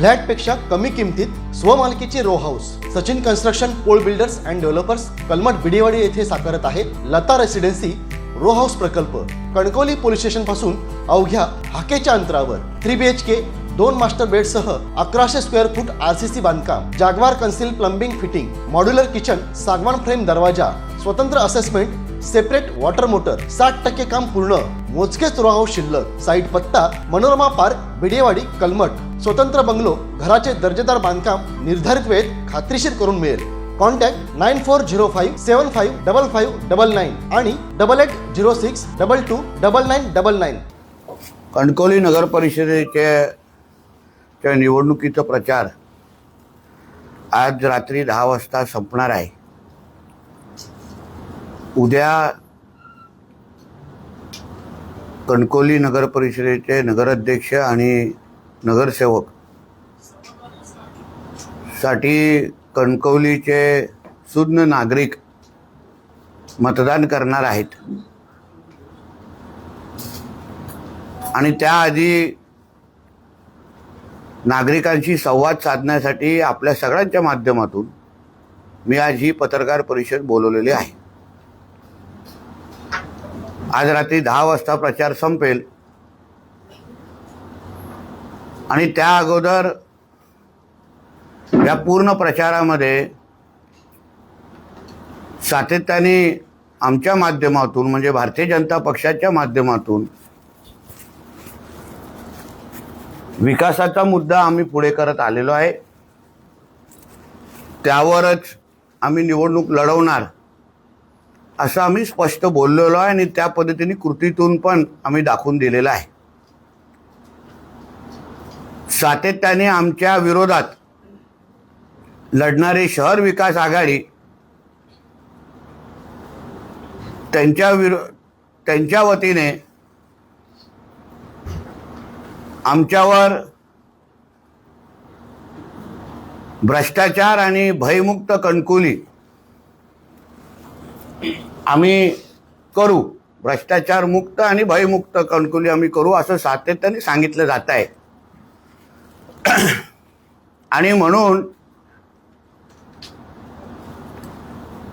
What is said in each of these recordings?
फ्लॅटपेक्षा कमी किमतीत स्वमालकीचे row house Sachin construction Pol builders and developers Kalmath Bidewadi येथे साकारत आहे लता रेसिडेन्सी रो हाऊस प्रकल्प। कणकवली पोलीस स्टेशन पासून अवघ्या हाकेच्या अंतरावर 3 BHK 2 मास्टर बेड सह 1100 स्क्वेअर फूट RCC बांधकाम, जागवार concealed plumbing fitting, modular kitchen, सागवान फ्रेम दरवाजा, स्वतंत्र असेसमेंट, सेपरेट वॉटर मोटर, 60% काम पूर्ण, मोजकेच रो हाऊस शिल्लक। साईट पत्ता मनोरमा पार्क बिडेवाडी कलमठ। स्वतंत्र बंगलो, घराचे दर्जेदार बांधकाम निर्धारित वेळेत खात्रीशीर करून मिळेल। कॉन्टॅक्ट 9405755599 आणि 8806229999। कणकवली नगर परिषदेच्या निवडणुकीचा प्रचार आज रात्री 10 वाजता संपणार आहे। उद्या कणकवली नगर परिषदेचे नगराध्यक्ष आणि नगरसेवक साठी कणकवलीचे सुज्ञ नागरिक मतदान करणार आहेत आणि त्याआधी नागरिकांशी संवाद साधण्यासाठी आपल्या सगळ्यांच्या माध्यमातून मी आज ही पत्रकार परिषद बोलवलेली आहे। आज रात्री 10 वाजता प्रचार संपेल आणि त्या अगोदर या पूर्ण प्रचारामध्ये सातत्याने आमच्या माध्यमातून म्हणजे भारतीय जनता पक्षाच्या माध्यमातून विकासाचा मुद्दा आम्ही पुढे करत आलेलो आहे। त्यावरच आम्ही निवडणूक लढवणार असं आम्ही स्पष्ट बोललेलो आहे आणि त्या पद्धतीने कृतीतून पण आम्ही दाखवून दिलेलं आहे। सातत्याने आमच्या विरोधात लढणारे शहर विकास आघाडी त्यांच्या वतीने आमच्यावर भ्रष्टाचार आणि भयमुक्त कणकवली आम्ही करू, भ्रष्टाचार मुक्त आणि भयमुक्त कणकवली आम्ही करू असं सातत्याने सांगितलं जात आहे। आणि म्हणून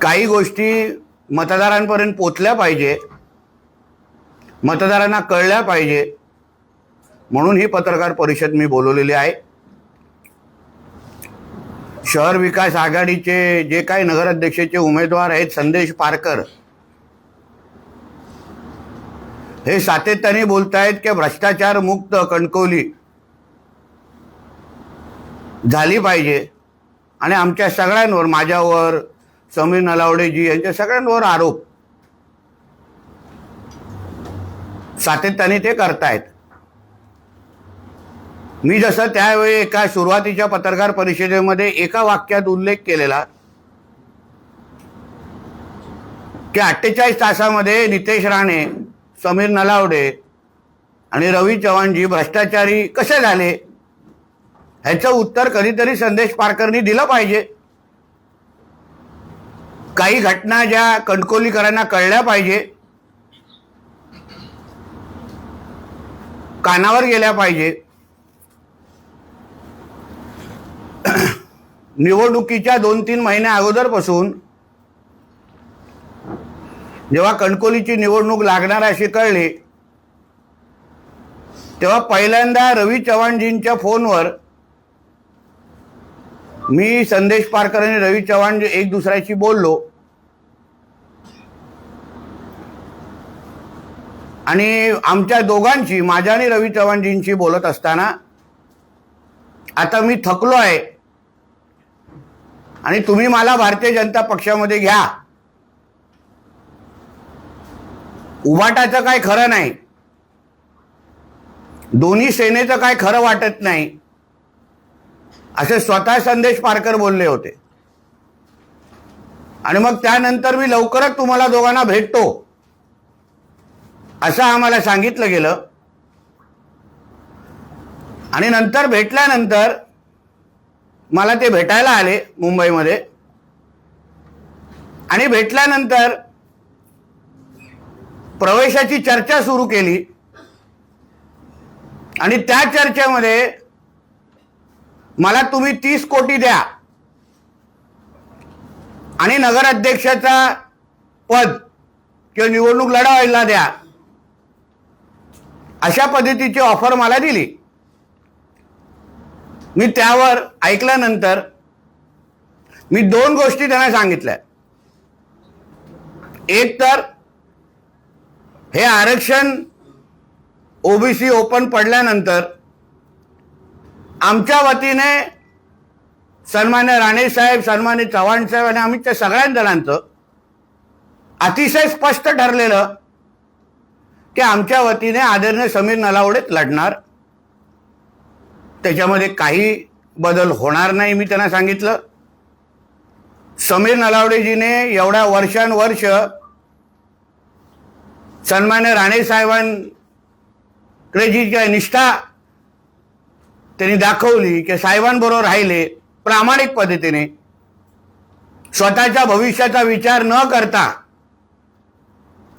काही गोष्टी मतदारांपर्यंत पोचल्या पाहिजे, मतदारांना कळल्या पाहिजे, म्हणून ही पत्रकार परिषद मी बोलवलेली आहे। शहर विकास आघाडीचे जे काही नगराध्यक्षाचे उमेदवार आहेत संदेश पारकर हे सातत्याने बोलतायत की भ्रष्टाचार मुक्त कणकवली झाली पाहिजे आणि आमच्या सगळ्यांवर, माझ्यावर, समीर नलावडेजी यांच्या सगळ्यांवर आरोप सातत्याने ते करतायत। मी जसं त्यावेळी एका सुरुवातीच्या पत्रकार परिषदेमध्ये एका वाक्यात उल्लेख केलेला की 48 तासामध्ये नितेश राणे, समीर नलावडे आणि रवी चव्हाणजी भ्रष्टाचारी कसे झाले ह्याचं उत्तर कधीतरी संदेश पारकरनी दिलं पाहिजे। काही घटना ज्या कणकवलीकरांना कळल्या पाहिजे, कानावर गेल्या पाहिजे। निवडणुकीच्या 2-3 महिन्या अगोदरपासून जेव्हा कणकवलीची निवडणूक लागणार अशी कळली तेव्हा पहिल्यांदा रवी चव्हाणजींच्या फोनवर मी, संदेश पारकर आणि रवी चव्हाण एक दुसऱ्याशी बोललो आणि आमच्या दोघांची, माझ्या आणि रवी चव्हाणजींशी बोलत असताना आता मी थकलो आहे आणि तुम्ही मला भारतीय जनता पक्षामध्ये घ्या, उभाटाचं काय खरं नाही, दोन्ही सेनेचं काय खरं वाटत नाही असे स्वतः संदेश पारकर बोलले होते। आणि मग त्यानंतर मी लवकरच तुम्हाला दोघांना भेटतो असं आम्हाला सांगितलं गेलं आणि नंतर भेटल्यानंतर मला ते भेटायला आले मुंबईमध्ये आणि भेटल्यानंतर प्रवेशाची चर्चा सुरू केली आणि त्या चर्चेमध्ये मला तुम्ही 30 कोटी द्या आणि नगराध्यक्षाचा पद किंवा निवडणूक लढवायला द्या, अशा पद्धतीची ऑफर मला दिली. मी त्यावर ऐकल्यानंतर मी 2 गोष्टी त्यांना सांगितल्या. एक तर हे आरक्षण ओबीसी ओपन पडल्यानंतर आमच्या वतीने सन्मान्य राणे साहेब, सन्मान्य चव्हाण साहेब आणि आम्ही त्या सगळ्या जणांचं अतिशय स्पष्ट ठरलेलं की आमच्या वतीने आदरणीय समीर नलावडेच लढणार, त्याच्यामध्ये काही बदल होणार नाही. मी त्यांना सांगितलं. समीर नलावडेजीने एवढ्या वर्षानुवर्ष सन्मान्य राणे साहेबांकडे जी काय निष्ठा त्यांनी दाखवली की साहेबांबरोबर राहिले प्रामाणिक पद्धतीने, स्वतःच्या भविष्याचा विचार न करता.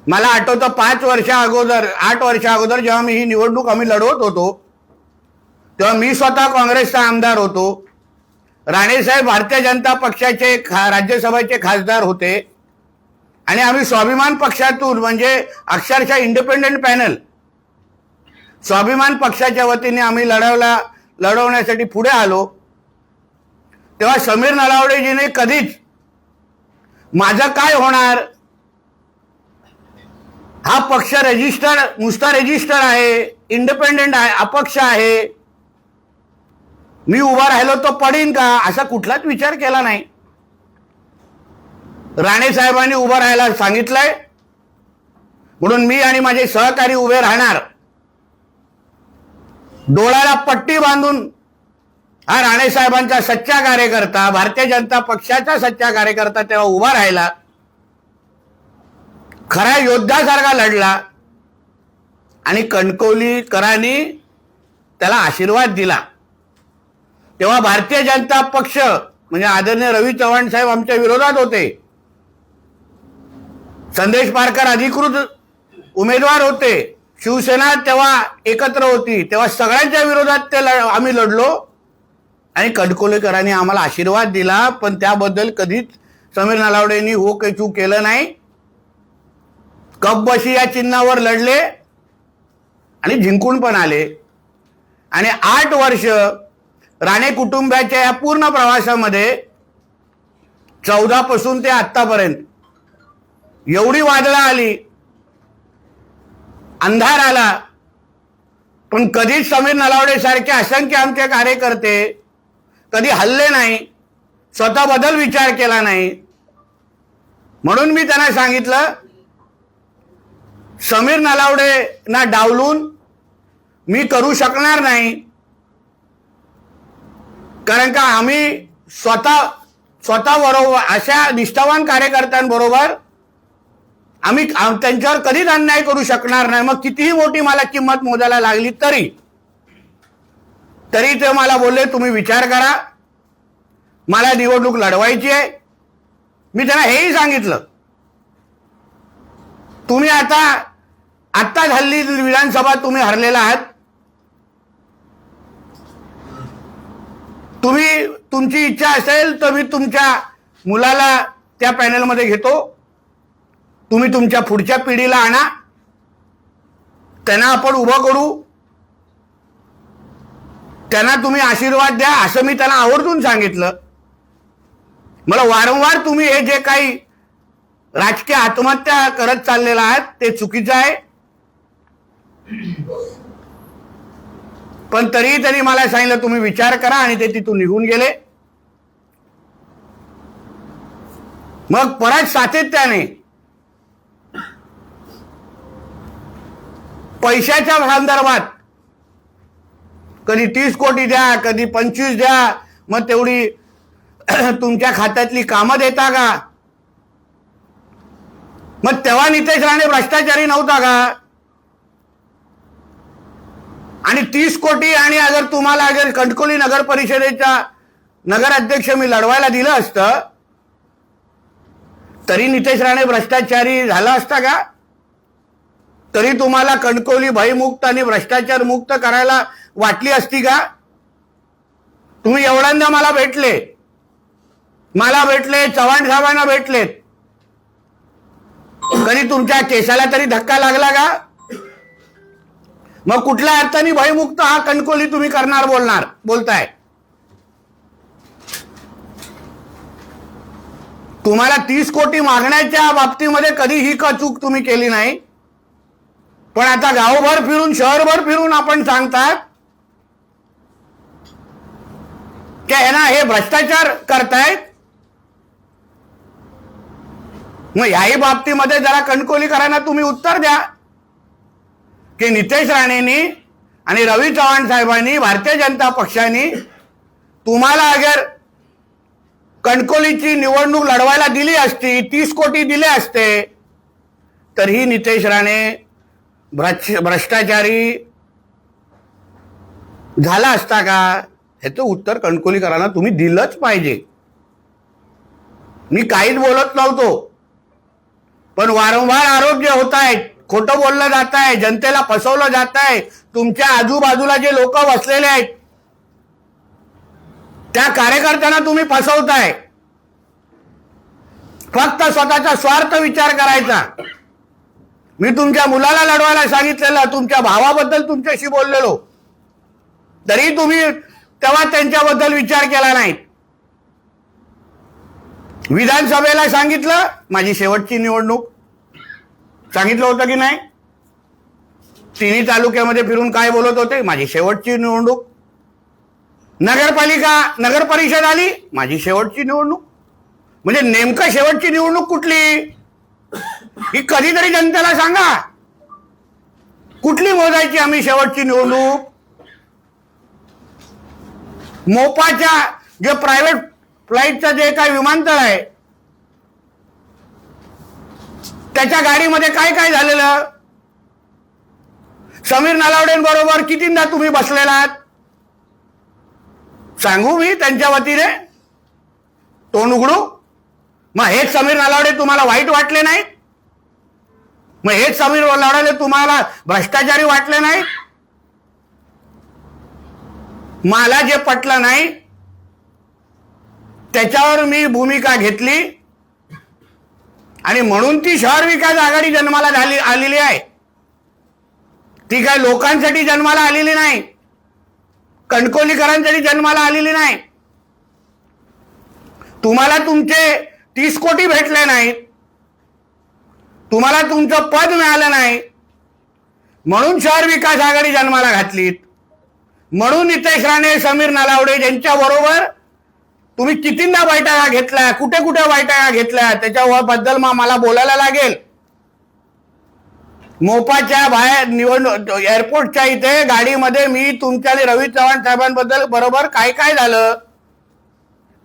मला आठवतं 8 वर्ष अगोदर जेव्हा मी ही निवडणूक आम्ही लढवत होतो तेव्हा मी स्वतः काँग्रेसचा आमदार होतो. राणेसाहेब भारतीय जनता पक्षाचे राज्यसभेचे खासदार होते आणि आम्ही स्वाभिमान पक्षातून, म्हणजे अक्षरशः इंडिपेंडेंट पॅनल, स्वाभिमान पक्षाच्या वतीने आम्ही लढवण्यासाठी पुढे आलो. तेव्हा समीर नलावडेजीने कधीच माझं काय होणार, हा पक्ष नुसता रजिस्टर आहे, इंडिपेंडेंट आहे, अपक्ष आहे, मी उभा राहिलो तो पडीन का, असा कुठलाच विचार केला नाही. राणे साहेबांनी उभं राहायला सांगितलंय म्हणून मी आणि माझे सहकारी उभे राहणार. डोळ्याला पट्टी बांधून हा राणे साहेबांचा सच्चा कार्यकर्ता, भारतीय जनता पक्षाचा सच्चा कार्यकर्ता तेव्हा उभा राहिला, खऱ्या योद्ध्यासारखा लढला आणि कणकवलीकरांनी त्याला आशीर्वाद दिला. तेव्हा भारतीय जनता पक्ष म्हणजे आदरणीय रवी चव्हाण साहेब आमच्या विरोधात होते, संदेश पारकर अधिकृत उमेदवार होते, शिवसेना तेव्हा एकत्र होती, तेव्हा सगळ्यांच्या विरोधात आम्ही लढलो आणि कणकवलीकरांनी आम्हाला आशीर्वाद दिला. पण त्याबद्दल कधीच समीर नलावडेंनी हो काही चूक केलं नाही. कपबशी या चिन्हावर लढले आणि जिंकून पण आले. आणि 8 वर्ष राणे कुटुंबाच्या या पूर्ण प्रवासामध्ये 14 पासून ते आत्तापर्यंत एवढी वादळं आली, अंधार आला, पण कधीच समीर नलावडे सारखे असंख्य आमचे कार्यकर्ते कधी हल्ले नाही, स्वतः बदल विचार केला नाही. म्हणून मी त्यांना सांगितलं समीर नलावडेंना डावलून मी करू शकणार नाही, कारण का आम्ही स्वतः बरोबर अशा निष्ठावान कार्यकर्त्यांबरोबर आम्ही त्यांच्यावर कधीच अन्याय करू शकणार नाही. मग कितीही मोठी मला किंमत मोजायला लागली तरी ते मला बोलले तुम्ही विचार करा, मला निवडणूक लढवायची आहे. मी त्यांना हेही सांगितलं तुम्ही आता हल्ली विधानसभा तुम्ही हरलेला आहात, तुमची इच्छा असेल तर मी तुमच्या मुलाला त्या पॅनलमध्ये घेतो, तुम्ही तुमच्या पुढच्या पिढीला आणा, त्यांना आपण उभं करू, त्यांना तुम्ही आशीर्वाद द्या, असं मी त्यांना आवर्जून सांगितलं. मला वारंवार तुम्ही हे जे काही राजकीय आत्महत्या करत चाललेला आहात ते चुकीचं आहे. पण तरीही त्यांनी मला सांगितलं तुम्ही विचार करा आणि ते तिथून निघून गेले. मग परत सातत्याने पैशाच्या संदर्भात कधी 30 कोटी द्या, कधी 25 द्या, मग तेवढी तुमच्या खात्यातली कामं देता का? मग तेव्हा नितेश राणे भ्रष्टाचारी नव्हता का? आणि 30 कोटी आणि अगर कणकवली नगर परिषदेचा नगराध्यक्ष मी लढवायला दिलं असतं तरी नितेश राणे भ्रष्टाचारी झाला असता का? तरी तुम्हाला कणकवली भयमुक्त आणि भ्रष्टाचार मुक्त करायला वाटली असती का? तुम्ही एवढ्यांदा मला भेटले, चव्हाण साहेबांना भेटलेत, कधी तुमच्या केसाला तरी धक्का लागला का? मग कुठल्या अर्थाने भयमुक्त हा कणकोली तुम्ही करणार बोलताय? तुम्हाला 30 कोटी मागण्याच्या बाबतीमध्ये कधी ही चूक तुम्ही केली नाही, पण आता गावभर फिरून, शहरभर फिरून आपण सांगतात की हे भ्रष्टाचार करतायत. मग याही बाबतीमध्ये जरा कणकोलीकरांना तुम्ही उत्तर द्या की नितेश राणेंनी आणि रवी चव्हाण साहेबांनी, भारतीय जनता पक्षाने तुम्हाला अगर कणकोलीची निवडणूक लढवायला दिली असती, 30 कोटी दिले असते, तर ही नितेश राणे भ्रष्टाचारी झाला असता का? ह्याचं उत्तर कणकोलीकरांना तुम्ही दिलंच पाहिजे. मी काहीच बोलत नव्हतो, पण वारंवार आरोप जे होत आहेत, खोटं बोललं जात आहे, जनतेला फसवलं जात आहे, तुमच्या आजूबाजूला जे लोक बसलेले आहेत त्या कार्यकर्त्यांना तुम्ही फसवताय. फक्त स्वतःचा स्वार्थ विचार करायचा. मी तुमच्या मुलाला लढवायला सांगितलेलं, तुमच्या भावाबद्दल तुमच्याशी बोललेलो, तरी तुम्ही तेव्हा त्यांच्याबद्दल विचार केला नाही. विधानसभेला सांगितलं, माझी शेवटची निवडणूक, सांगितलं होतं की नाही? तिन्ही तालुक्यामध्ये फिरून काय बोलत होते? माझी शेवटची निवडणूक. नगर परिषद आली, माझी शेवटची निवडणूक. म्हणजे नेमकं शेवटची निवडणूक कुठली ही कधीतरी जनतेला सांगा. कुठली मोजायची आम्ही शेवटची निवडणूक? मोपाच्या जे प्रायव्हेट फ्लाईटचं जे काय विमानतळ आहे त्याच्या गाडीमध्ये काय काय झालेलं? समीर नलावडेंबरोबर कितींदा तुम्ही बसलेलात? सांगू मी त्यांच्या वतीने? तोंड उघडू? मग हेच समीर नलावडे तुम्हाला वाईट वाटले नाहीत? मग हेच समीर नलावडे तुम्हाला भ्रष्टाचारी वाटले नाहीत? मला जे पटलं नाही त्याच्यावर मी भूमिका घेतली आणि म्हणून ती शहर विकास आघाडी जन्माला आलेली आहे. ती काय लोकांसाठी जन्माला आलेली नाही, कणकोलीकरांसाठी जन्माला आलेली नाही. तुम्हाला तुमचे 30 कोटी भेटले नाहीत, तुम्हाला तुमचं पद मिळालं नाही, म्हणून शहर विकास आघाडी जन्माला घातलीत. म्हणून नितेश राणे, समीर नलावडे यांच्या बरोबर तुम्ही कितींदा बैठका घेतल्या, कुठे कुठे बैठका घेतल्या, त्याच्याबद्दल मला बोलायला लागेल. मोपाच्या बाहेर निवडणूक एअरपोर्टच्या इथे गाडीमध्ये मी तुमच्या रवी चव्हाण साहेबांबद्दल बरोबर काय काय झालं,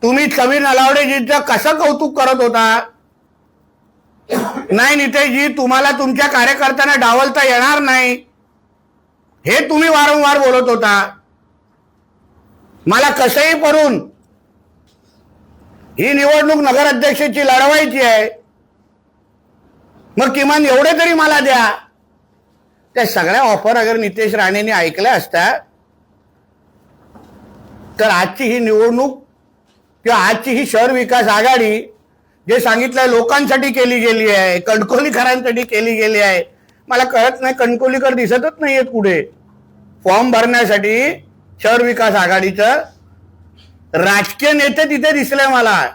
तुम्ही समीर नलावडेजींचं कसं कौतुक करत होता. नाही नितेशजी, तुम्हाला तुमच्या कार्यकर्त्यांना डावलता येणार नाही हे तुम्ही वारंवार बोलत होता. मला कसंही करून ही निवडणूक नगराध्यक्षाची लढवायची आहे, मग किमान एवढे तरी मला द्या. त्या सगळ्या ऑफर अगर नितेश राणेंनी ऐकल्या असत्या तर आजची ही निवडणूक किंवा आजची ही शहर विकास आघाडी जे सांगितलंय लोकांसाठी केली गेली आहे, कणकोलीकरांसाठी केली गेली आहे. मला कळत नाही, कणकोलीकर दिसतच नाहीयेत कुठे फॉर्म भरण्यासाठी. शहर विकास आघाडीचं राजकीय नेते तिथे दिसले मला,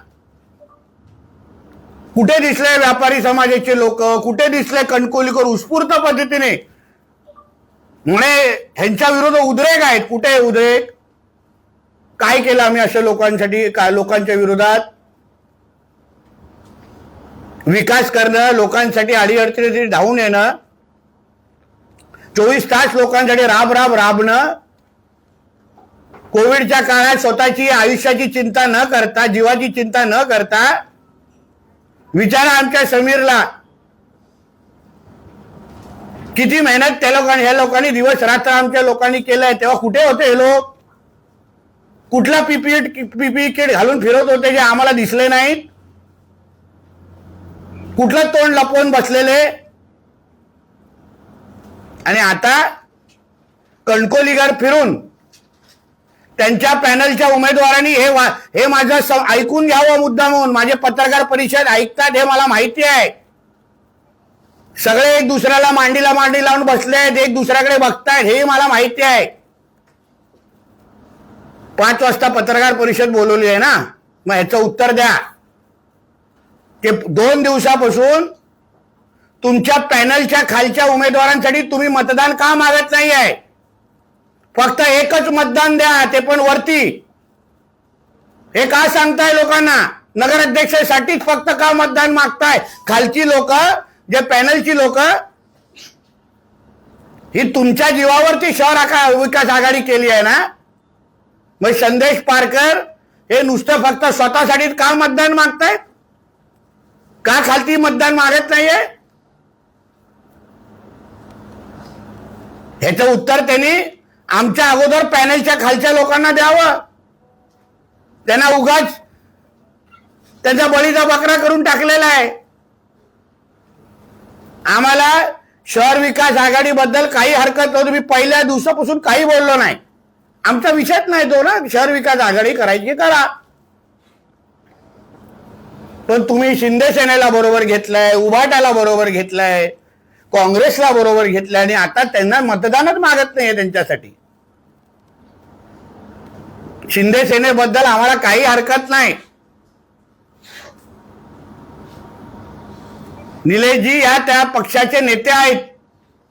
कुठे दिसले व्यापारी समाजाचे लोक, कुठे दिसले कणकोलीकर उत्स्फूर्त पद्धतीने म्हणे ह्यांच्या विरोधात उद्रेक आहेत. कुठे उद्रेक? काय केलं आम्ही अशा लोकांसाठी? काय लोकांच्या विरोधात विकास करणं, लोकांसाठी अडीअडचणीसाठी धावून येणं, 24 तास लोकांसाठी राबणं, कोविडच्या काळात स्वतःची आयुष्याची चिंता न करता, जीवाची चिंता न करता. विचारा आमच्या समीरला किती मेहनत त्या लोकांनी, ह्या लोकांनी दिवस रात्र आमच्या लोकांनी केलंय. तेव्हा कुठे होते हे लोक? कुठला पीपीई किट घालून फिरत होते जे आम्हाला दिसले नाहीत? कुठलं तोंड लपवून बसलेले? आणि आता कणकोलीकर फिरून त्यांच्या पॅनलच्या उमेदवारांनी हे माझं ऐकून घ्यावं मुद्दा म्हणून. माझे पत्रकार परिषद ऐकतात हे मला माहिती आहे. सगळे एक दुसऱ्याला मांडी लावून बसले आहेत, एक दुसऱ्याकडे बघतायत हे मला माहिती आहे. 5 वाजता पत्रकार परिषद बोलवली आहे ना, मग ह्याचं उत्तर द्या की 2 दिवसापासून तुमच्या पॅनलच्या खालच्या उमेदवारांसाठी तुम्ही मतदान का मागत नाही आहे? फक्त एकच मतदान द्या, ते पण वरती. हे का सांगताय लोकांना? नगराध्यक्षासाठीच फक्त का मतदान मागताय? खालची लोक, जे पॅनलची लोक, ही तुमच्या जीवावरती शहर विकास आघाडी केली आहे ना. मग संदेश पारकर हे नुसतं फक्त स्वतःसाठीच का मतदान मागतायत? का खालती मतदान मागत नाहीये? ह्याचं उत्तर त्यांनी आमच्या अगोदर पॅनलच्या खालच्या लोकांना द्यावं. त्यांना उगाच त्यांचा बळीचा बकरा करून टाकलेला आहे. आम्हाला शहर विकास आघाडीबद्दल काही हरकत नव्हती. मी पहिल्या दिवसापासून काही बोललो नाही. आमचा विषयच नाही तो ना. शहर विकास आघाडी करायची करा. पण तुम्ही शिंदे सेनेला बरोबर घेतलंय, उभाटाला बरोबर घेतलंय, काँग्रेसला बरोबर घेतलंय आणि आता त्यांना मतदानच मागत नाहीये त्यांच्यासाठी. शिंदे सेनेबद्दल आम्हाला काही हरकत नाही. निलेशजी या त्या पक्षाचे नेते आहेत.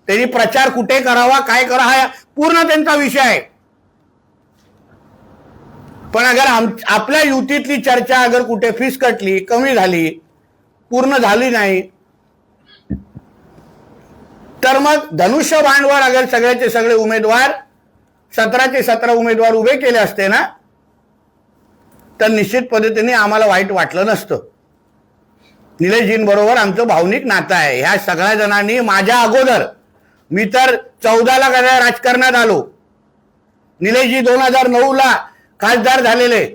त्यांनी प्रचार कुठे करावा, काय करावा हा पूर्ण त्यांचा विषय आहे. पण अगर आपल्या युतीतली चर्चा अगर कुठे फिसकटली, कमी झाली, पूर्ण झाली नाही, तर मग धनुष्यबाणवर अगर सगळ्याचे सगळे उमेदवार 17चे 17 उमेदवार उभे केले असते ना, तर निश्चित पद्धतीने आम्हाला वाईट वाटलं नसतं. निलेशजींबरोबर आमचं भावनिक नातं आहे. ह्या सगळ्या जणांनी माझ्या अगोदर, मी तर 14ला राजकारणात आलो, निलेशजी 2009ला खासदार झालेले,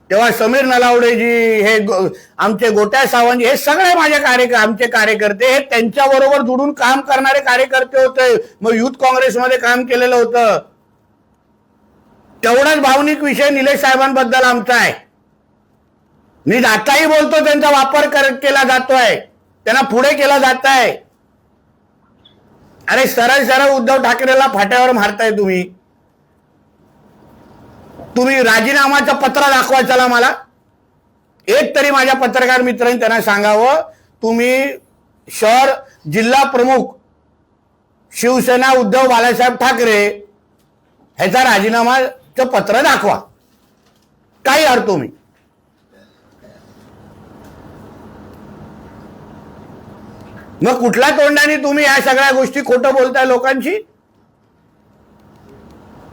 तेव्हा समीर नलावडेजी, हे आमचे गोट्या सावंतजी, हे सगळे माझे आमचे कार्यकर्ते, हे त्यांच्याबरोबर जुडून काम करणारे कार्यकर्ते होते. मग युथ काँग्रेसमध्ये काम केलेलं होतं. तेवढाच भावनिक विषय निलेश साहेबांबद्दल आमचा आहे. मी आताही बोलतो, त्यांचा वापर केला जातोय, त्यांना पुढे केला जात आहे. अरे सरळ सरळ उद्धव ठाकरेला फाट्यावर मारताय तुम्ही. तुम्ही राजीनामाचं पत्र दाखवा चला मला. एक तरी माझ्या पत्रकार मित्रांनी त्यांना सांगावं, तुम्ही शहर जिल्हा प्रमुख शिवसेना उद्धव बाळासाहेब ठाकरे ह्याचा राजीनामाचं पत्र दाखवा. काही अर्थ तुम्ही. मग कुठल्या तोंडाने तुम्ही या सगळ्या गोष्टी खोटं बोलताय लोकांची?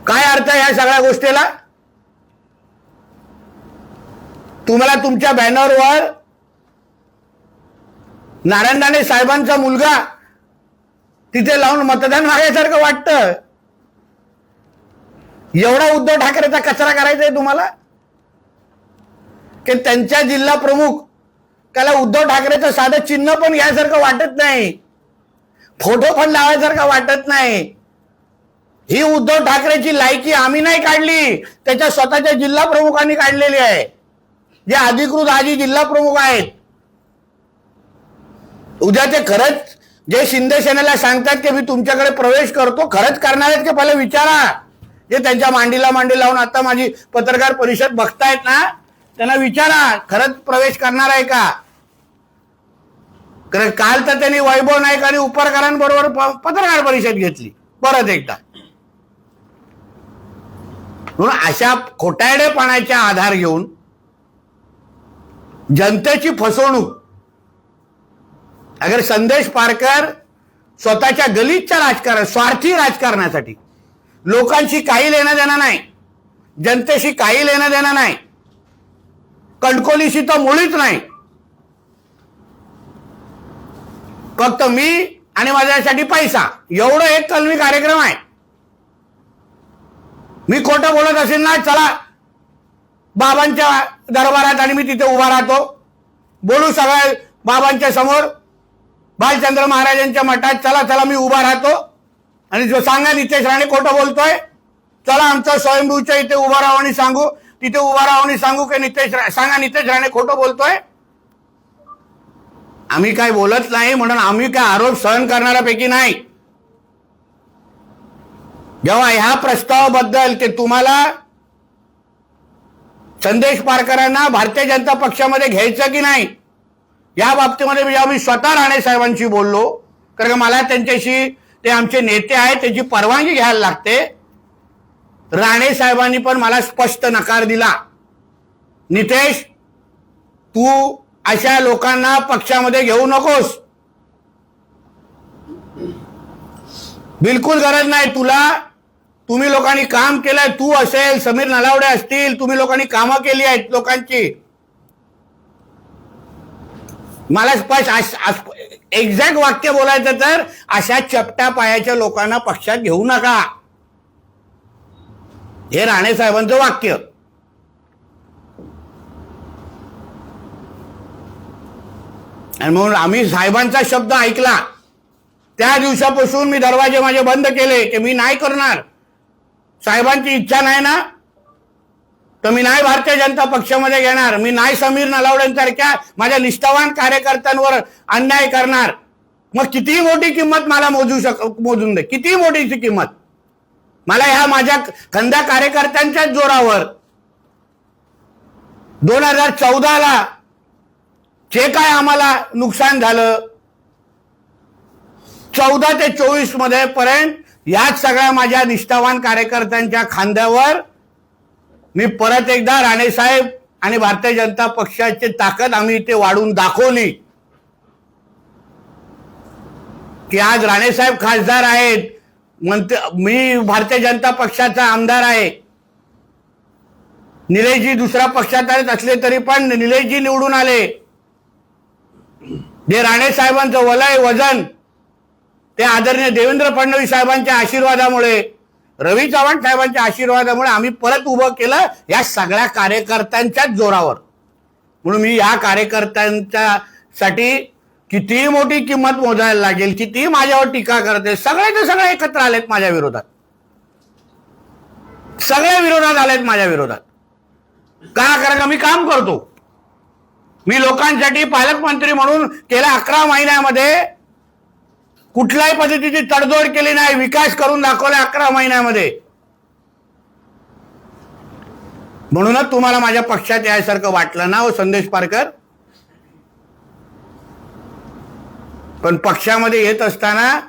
काय अर्थ आहे या सगळ्या गोष्टीला? तुम्हाला तुमच्या बॅनरवर नारायण राणे साहेबांचा मुलगा तिथे लावून मतदान मागायसारखं वाटतं. एवढा उद्धव ठाकरेचा कचरा करायचा आहे तुम्हाला की त्यांच्या जिल्हा प्रमुख त्याला उद्धव ठाकरेचं साधं चिन्ह पण यासारखं वाटत नाही, फोटो पण लावायसारखं वाटत नाही. ही उद्धव ठाकरेची लायकी आम्ही नाही काढली, त्याच्या स्वतःच्या जिल्हा प्रमुखांनी काढलेली आहे, जे अधिकृत आजी जिल्हा प्रमुख आहेत. उद्या ते खरंच जे शिंदे सेनेला सांगतात की मी तुमच्याकडे प्रवेश करतो, खरंच करणार आहेत की पहिले विचारा. जे त्यांच्या मांडीला मांडी लावून आता माझी पत्रकार परिषद बघतायत ना, त्यांना विचारा खरंच प्रवेश करणार आहे का. कारण काल तर त्यांनी वैभव नाईक आणि उपरकरांबरोबर पत्रकार परिषद घेतली परत एकदा. म्हणून अशा खोटारडेपणाचा आधार घेऊन जनतेची फसवणूक. अगर संदेश पारकर स्वतःच्या गलिच्छ राजकारण, स्वार्थी राजकारणासाठी, लोकांशी काही लेणं देणं नाही, जनतेशी काही लेणं देणं नाही, कणकोलीशी तर मुळीच नाही, फक्त मी आणि माझ्यासाठी पैसा, एवढं एक कलमी कार्यक्रम आहे. मी खोटं बोलत असेल ना, चला बाबांच्या दरबारात आणि मी तिथे उभा राहतो, बोलू सगळ्या बाबांच्या समोर, बालचंद्र महाराजांच्या मठात, चला चला मी उभा राहतो आणि जो सांगा नितेश राणे खोटं बोलतोय, चला आमचा स्वयंभूच्या इथे उभा राहू आणि सांगू, तिथे उभा राहू आणि सांगू की नितेश राणे खोटं बोलतोय. आम्ही काय बोलत नाही म्हणून आम्ही काय आरोप सहन करणाऱ्यापैकी नाही. जेव्हा ह्या प्रस्तावाबद्दल ते तुम्हाला संदेश पारकरांना भारतीय जनता पक्षामध्ये घ्यायचं की नाही या बाबतीमध्ये जेव्हा मी स्वतः राणे साहेबांशी बोललो, कारण मला त्यांच्याशी, ते आमचे नेते आहेत, त्यांची परवानगी घ्यायला लागते. राणे साहेबांनी पण मला स्पष्ट नकार दिला. नितेश, तू अशा लोकांना पक्षामध्ये घेऊ नकोस, बिलकुल गरज नाही तुला. तुम्ही लोकांनी काम केलंय, तू असेल, समीर नलावडे असतील, तुम्ही लोकांनी कामं केली आहेत लोकांची. मला स्पष्ट एक्झॅक्ट वाक्य बोलायचं तर अशा चपट्या पायाच्या लोकांना पक्षात घेऊ नका, हे राणे साहेबांचं वाक्य. आणि म्हणून आम्ही साहेबांचा शब्द ऐकला. त्या दिवसापासून मी दरवाजे माझे बंद केले की मी नाही करणार. साहेबांची इच्छा नाही ना तर मी नाही भारतीय जनता पक्षामध्ये घेणार. मी नाही समीर नलावडेंसारख्या माझ्या निष्ठावान कार्यकर्त्यांवर अन्याय करणार. मग कितीही मोठी किंमत मला मोजून दे, कितीही मोठीची किंमत. मला ह्या माझ्या खंद्या कार्यकर्त्यांच्याच जोरावर 2014ला जे काय आम्हाला नुकसान झालं, 14 ते 24 मध्ये पर्यंत याच सगळ्या माझ्या निष्ठावान कार्यकर्त्यांच्या खांद्यावर मी परत एकदा राणे साहेब आणि भारतीय जनता पक्षाची ताकद आम्ही इथे वाढून दाखवली की आज राणे साहेब खासदार आहेत, मी भारतीय जनता पक्षाचा आमदार आहे. निलेशजी दुसऱ्या पक्षात असले तरी पण निलेशजी निवडून आले. जे राणे साहेबांचं वलय वजन ते आदरणीय देवेंद्र फडणवीस साहेबांच्या आशीर्वादामुळे, रवी चव्हाण साहेबांच्या आशीर्वादामुळे आम्ही परत उभं केलं या सगळ्या कार्यकर्त्यांच्याच जोरावर. म्हणून मी या कार्यकर्त्यांच्यासाठी कितीही मोठी किंमत मोजायला लागेल, कितीही माझ्यावर टीका करते, सगळेचे सगळे एकत्र आलेत माझ्या विरोधात, सगळे विरोधात आलेत माझ्या विरोधात. का? कारण मी काम करतो. मी लोकांसाठी पालकमंत्री म्हणून गेल्या 11 महिन्यामध्ये कुठल्याही पद्धतीची तडजोड केली नाही, विकास करून दाखवला 11 महिन्यामध्ये. म्हणूनच तुम्हाला माझ्या पक्षात यासारखं वाटलं ना हो संदेश पारकर. पण पक्षामध्ये येत असताना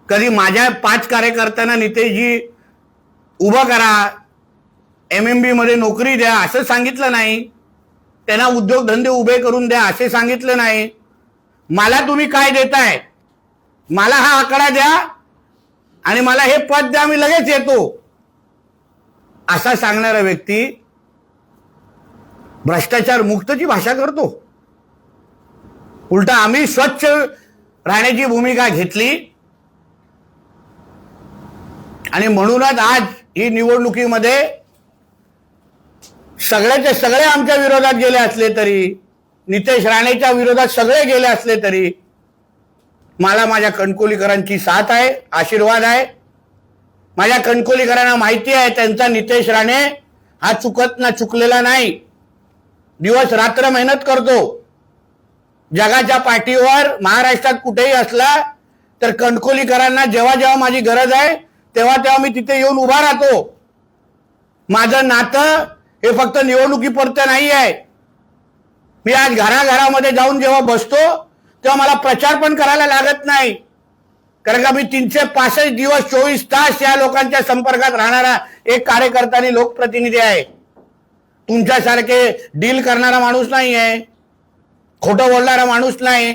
कधी माझ्या 5 कार्यकर्त्यांना नितेशजी उभं करा, MMB मध्ये नोकरी द्या असं सांगितलं नाही, त्यांना उद्योगधंदे उभे करून द्या असे सांगितलं नाही. मला तुम्ही काय देताय, मला हा आकडा द्या आणि मला हे पद द्या, मी लगेच येतो असा सांगणारा व्यक्ती भ्रष्टाचार मुक्तची भाषा करतो. उलटा आम्ही स्वच्छ राहण्याची भूमिका घेतली आणि म्हणूनच आज ही निवडणुकीमध्ये सगळ्याचे सगळे आमच्या विरोधात गेले असले तरी, नितेश राणेच्या विरोधात सगळे गेले असले तरी मला माझ्या कणकोलीकरांची साथ आहे, आशीर्वाद आहे. माझ्या कणकोलीकरांना माहिती आहे त्यांचा नितेश राणे हा चुकलेला नाही, दिवस रात्र मेहनत करतो. जगाच्या पाठीवर महाराष्ट्रात कुठेही असला तर कणकोलीकरांना जेव्हा जेव्हा माझी गरज आहे तेव्हा तेव्हा मी तिथे येऊन उभा राहतो. माझं नातं हे फक्त निवडणुकीपुरतं नाही आहे. मी आज घराघरामध्ये जाऊन जेव्हा बसतो तेव्हा मला प्रचार पण करायला लागत नाही, कारण का मी 365 दिवस 24 तास या लोकांच्या संपर्कात राहणारा एक कार्यकर्ता आणि लोकप्रतिनिधी आहे. तुमच्यासारखे डील करणारा माणूस नाही आहे, खोटं बोलणारा माणूस नाही.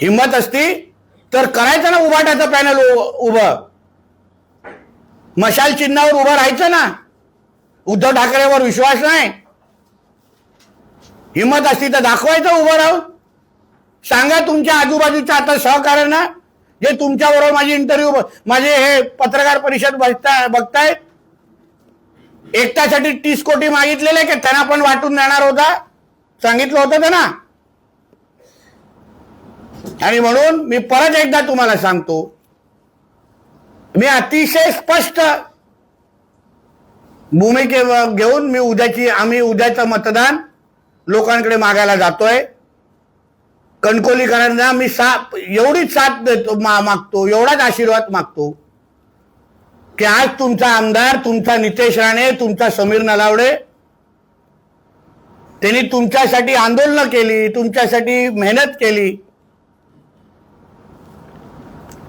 हिंमत असती तर करायचं ना उभाटाचं पॅनल उभं, मशाल चिन्हावर उभं राहायचं ना. उद्धव ठाकरेवर विश्वास नाही, हिंमत असती तर दाखवायचं उभं राहून. सांगा तुमच्या आजूबाजूच्या आता सहकार्यांना जे तुमच्याबरोबर माझी इंटरव्ह्यू, माझे हे पत्रकार परिषद बघतायत, एकट्यासाठी 30 कोटी मागितलेले की त्यांना पण वाटून देणार होता, सांगितलं होतं त्यांना. आणि म्हणून मी परत एकदा तुम्हाला सांगतो मी अतिशय स्पष्ट भूमिके घेऊन आम्ही उद्याचं मतदान लोकांकडे मागायला जातोय. कणकोलीकरांना मी एवढीच साथ देतो, मागतो, एवढाच आशीर्वाद मागतो की आज तुमचा आमदार, तुमचा नितेश राणे, तुमचा समीर नलावडे, त्यांनी तुमच्यासाठी आंदोलन केली, तुमच्यासाठी मेहनत केली.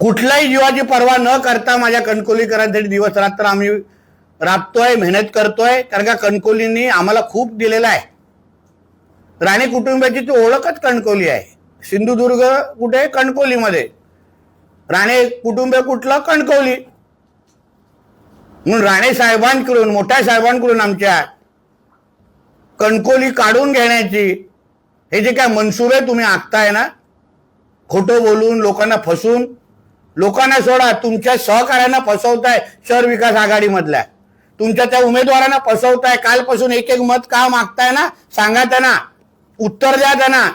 कुठल्याही जीवाची पर्वा न करता माझ्या कणकोलीकरांसाठी दिवस रात्र आम्ही राबतोय, मेहनत करतोय. कारण का कणकोलींनी आम्हाला खूप दिलेला आहे. राणे कुटुंबाची ती ओळखच कणकोली आहे. सिंधुदुर्ग कुठे? कणकोलीमध्ये. राणे कुटुंब कुठलं? कणकोली. म्हणून राणे साहेबांकडून, मोठ्या साहेबांकडून आमच्या कणकोली काढून घेण्याची हे जे काय मनसुबे तुम्ही आखताय ना, खोटं बोलून, लोकांना फसून, लोकांना सोडा, तुमच्या सहकार्यांना फसवताय. शहर विकास आघाडीमधल्या तुमच्या त्या उमेदवारांना फसवताय. कालपासून एक एक मत का मागताय ना, सांगा त्यांना, उत्तर द्या त्यांना.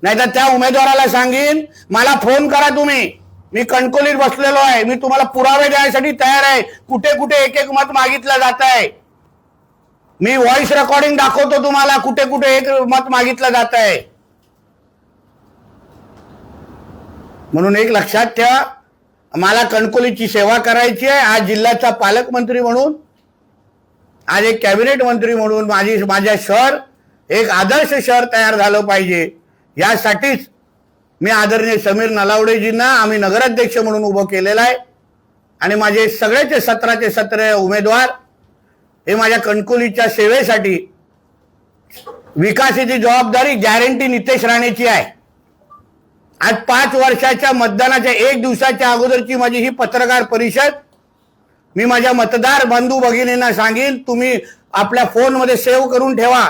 नाहीतर त्या उमेदवाराला सांगीन, मला फोन करा तुम्ही, मी कणकोलीत बसलेलो आहे, मी तुम्हाला पुरावे द्यायसाठी तयार आहे. कुठे कुठे एक एक मत मागितलं जात आहे. मी व्हॉइस रेकॉर्डिंग दाखवतो तुम्हाला, कुठे कुठे एक मत मागितलं जात आहे. म्हणून एक लक्षात ठेवा, मला कणकोलीची सेवा करायची आहे. आज जिल्ह्याचा पालकमंत्री म्हणून, आज एक कॅबिनेट मंत्री म्हणून माझ्या शहर एक आदर्श शहर तयार झालं पाहिजे. यासाठीच मी आदरणीय समीर नलावडेजींना आम्ही नगराध्यक्ष म्हणून उभं केलेलं आहे. आणि माझे सगळेचे 17चे 17 उमेदवार हे माझ्या कणकोलीच्या सेवेसाठी, विकासाची जबाबदारी गॅरंटी नितेश राणेची आहे. आज 5 वर्षाच्या मतदानाच्या 1 दिवसाच्या अगोदरची माझी ही पत्रकार परिषद मी माझ्या मतदार बंधू भगिनींना सांगेन, तुम्ही आपल्या फोनमध्ये सेव्ह करून ठेवा.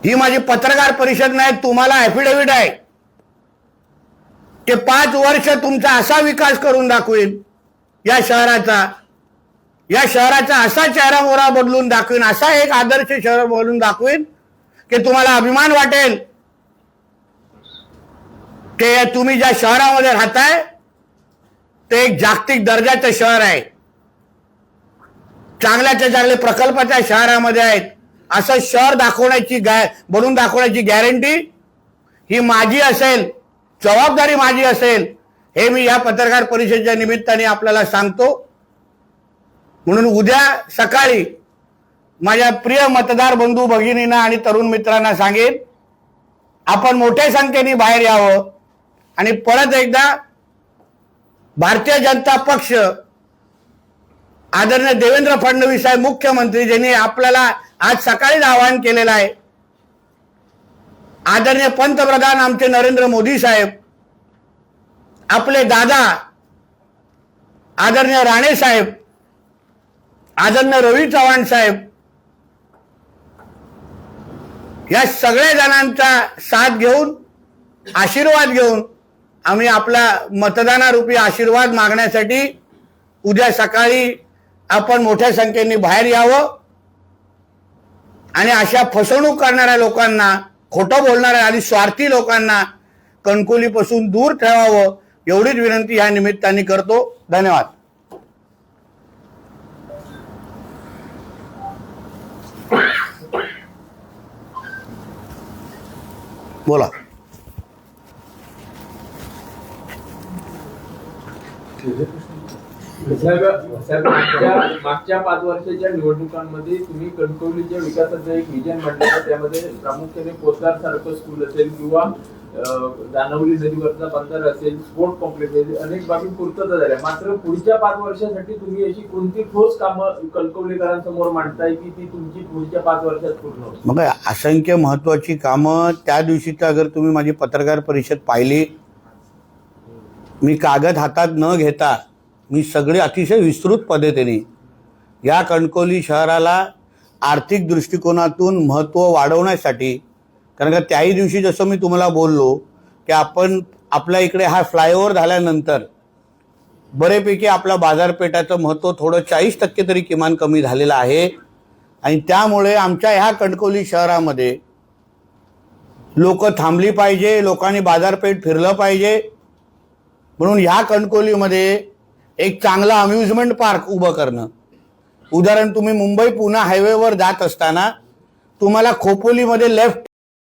ही माझी पत्रकार परिषद नाही, तुम्हाला ॲफिडेव्हिट आहे की 5 वर्ष तुमचा असा विकास करून दाखवेन, या शहराचा असा चेहरा मोहरा बदलून दाखवेन, असा एक आदर्श शहर बनवून दाखवेन की तुम्हाला अभिमान वाटेल की तुम्ही ज्या शहरामध्ये राहताय ते एक जागतिक दर्जाचं शहर आहे. चांगल्याच्या चांगले प्रकल्पाच्या शहरामध्ये आहेत. असं शहर बनवून दाखवण्याची गॅरंटी ही माझी असेल, जबाबदारी माझी असेल, हे मी या पत्रकार परिषदेच्या निमित्ताने आपल्याला सांगतो. म्हणून उद्या सकाळी माझ्या प्रिय मतदार बंधू भगिनींना आणि तरुण मित्रांना सांगेन, आपण मोठ्या संख्येने बाहेर यावं आणि परत एकदा भारतीय जनता पक्ष, आदरणीय देवेंद्र फडणवीस साहेब मुख्यमंत्री, ज्यांनी आपल्याला आज सकाळीच आवाहन केलेलं आहे, आदरणीय पंतप्रधान आमचे नरेंद्र मोदी साहेब, आपले दादा आदरणीय राणे साहेब, आदरणीय रवी चव्हाण साहेब, या सगळ्या जणांचा साथ घेऊन, आशीर्वाद घेऊन आम्ही आपला मतदानारूपी आशीर्वाद मागण्यासाठी उद्या सकाळी आपण मोठ्या संख्येने बाहेर यावं आणि अशा फसवणूक करणाऱ्या लोकांना, खोटं बोलणाऱ्या आणि स्वार्थी लोकांना कणकोलीपासून दूर ठेवावं, एवढीच विनंती या निमित्ताने करतो. धन्यवाद. बोला. मागच्या 5 वर्षाच्या निवडणुकांमध्ये तुम्ही कणकवलीच्या विकासाचं एक विजन मांडलं, त्यामध्ये प्रामुख्याने पोस्टार सारखं स्कूल असेल किंवा दानवली नदीवरचा बंदर असेल, स्पोर्ट कॉम्प्लेक्स असेल, अनेक बाबी पूर्तता झाल्या. मात्र पुढच्या 5 वर्षासाठी तुम्ही अशी कोणती ठोस कामं कणकवलीकरांसमोर मांडताय की ती तुमची पुढच्या 5 वर्षात पूर्ण होईल? मग असंख्य महत्वाची कामं. त्या दिवशीचा अगर तुम्ही माझी पत्रकार परिषद पाहिली, मी कागद हातात न घेता मी सगळे अतिशय विस्तृत पद्धतीने या कणकोली शहराला आर्थिक दृष्टिकोनातून महत्त्व वाढवण्यासाठी, कारण का त्याही दिवशी जसं मी तुम्हाला बोललो की आपण आपल्या इकडे हा फ्लायओव्हर झाल्यानंतर बरेपैकी आपल्या बाजारपेठाचं महत्त्व थोडं 40% तरी किमान कमी झालेलं आहे. आणि त्यामुळे आमच्या ह्या कणकोली शहरामध्ये लोक थांबली पाहिजे, लोकांनी बाजारपेठ फिरलं पाहिजे. म्हणून ह्या कणकवलीमध्ये एक चांगला अम्युजमेंट पार्क उभं करणं. उदाहरण, तुम्ही मुंबई पुणे हायवेवर जात असताना तुम्हाला खोपोलीमध्ये लेफ्ट